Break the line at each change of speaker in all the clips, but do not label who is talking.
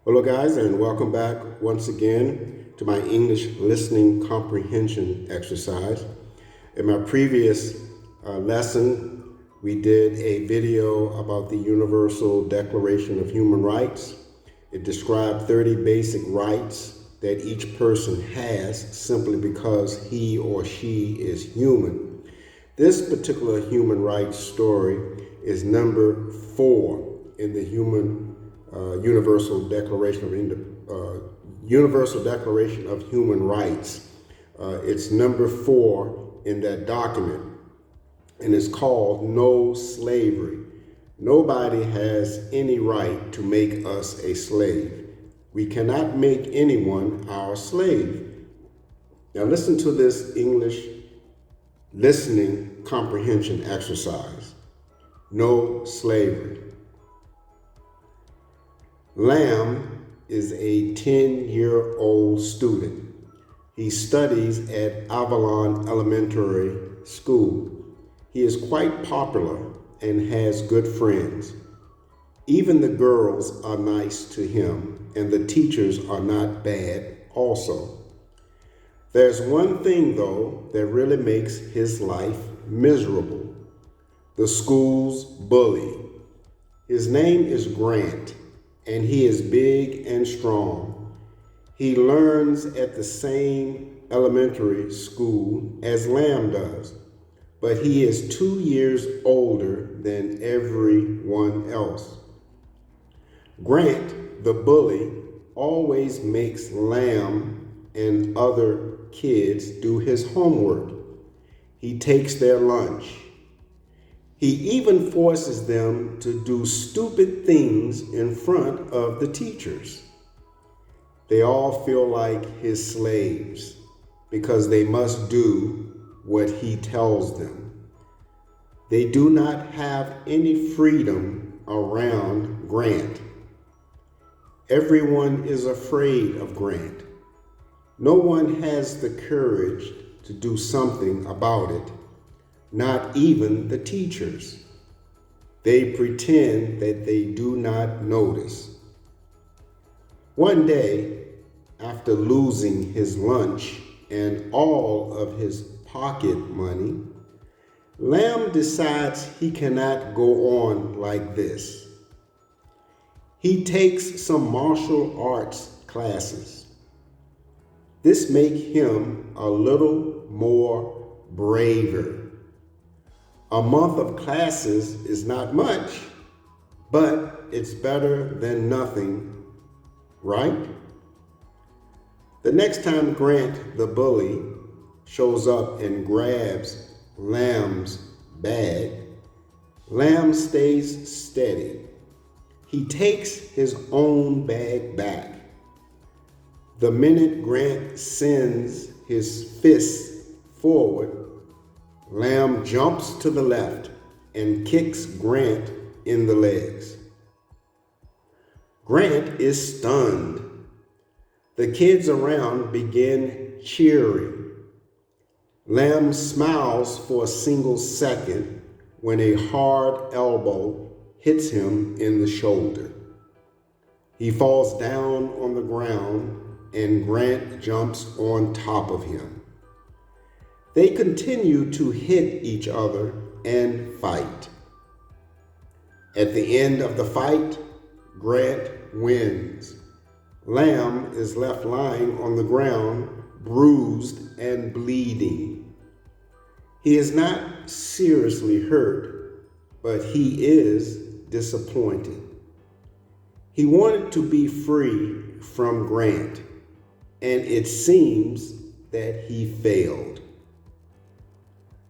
Hello, guys, and welcome back once again to my English listening comprehension exercise. In my previous lesson, we did a video about the Universal Declaration of Human Rights. It described 30 basic rights that each person has simply because he or she is human. This particular human rights story is number 4 in the Universal Declaration of Human Rights. It's number 4 in that document, and it's called No Slavery. Nobody has any right to make us a slave. We cannot make anyone our slave. Now listen to this English listening comprehension exercise. No slavery. Lamb is a 10-year-old student. He studies at Avalon Elementary School. He is quite popular and has good friends. Even the girls are nice to him, and the teachers are not bad also. There's one thing, though, that really makes his life miserable: the school's bully. His name is Grant, and he is big and strong. He learns at the same elementary school as Lamb does, but he is 2 years older than everyone else. Grant, the bully, always makes Lamb and other kids do his homework. He takes their lunch. He even forces them to do stupid things in front of the teachers. They all feel like his slaves because they must do what he tells them. They do not have any freedom around Grant. Everyone is afraid of Grant. No one has the courage to do something about it. Not even the teachers. They pretend that they do not notice. One day, after losing his lunch and all of his pocket money, Lamb decides he cannot go on like this. He takes some martial arts classes. This makes him a little more braver. A month of classes is not much, but it's better than nothing, right? The next time Grant, the bully, shows up and grabs Lamb's bag, Lamb stays steady. He takes his own bag back. The minute Grant sends his fists forward, Lamb jumps to the left and kicks Grant in the legs. Grant is stunned. The kids around begin cheering. Lamb smiles for a single second when a hard elbow hits him in the shoulder. He falls down on the ground and Grant jumps on top of him. They continue to hit each other and fight. At the end of the fight, Grant wins. Lamb is left lying on the ground, bruised and bleeding. He is not seriously hurt, but he is disappointed. He wanted to be free from Grant, and it seems that he failed.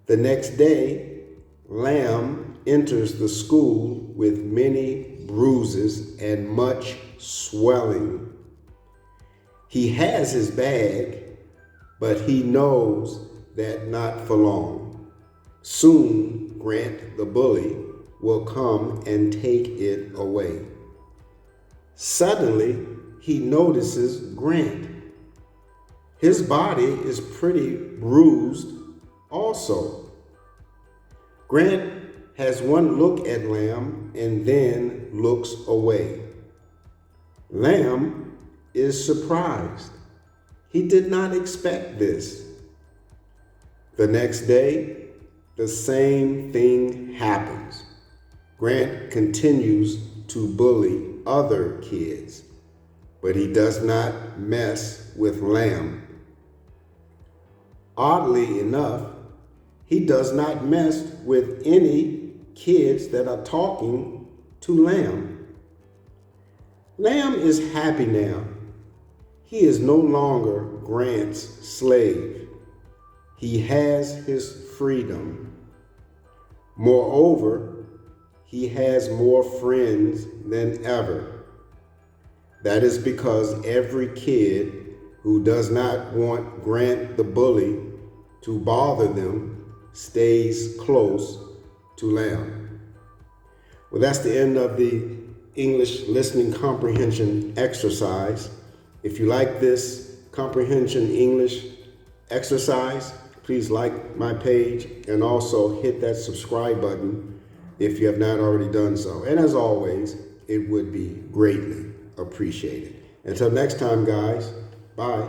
The next day, Lamb enters the school with many bruises and much swelling. He has his bag, but he knows that not for long. Soon, Grant the bully will come and take it away. Suddenly, he notices Grant. His body is pretty bruised also. Grant has one look at Lamb and then looks away. Lamb is surprised. He did not expect this. The next day, the same thing happens. Grant continues to bully other kids, but he does not mess with Lamb. Oddly enough, he does not mess with any kids that are talking to Lamb. Lamb is happy now. He is no longer Grant's slave. He has his freedom. Moreover, he has more friends than ever. That is because every kid who does not want Grant the bully to bother them stays close to Lamb. Well, that's the end of the English listening comprehension exercise. If you like this comprehension English exercise, please like my page and also hit that subscribe button if you have not already done so. And as always, it would be greatly appreciated. Until next time, guys, bye.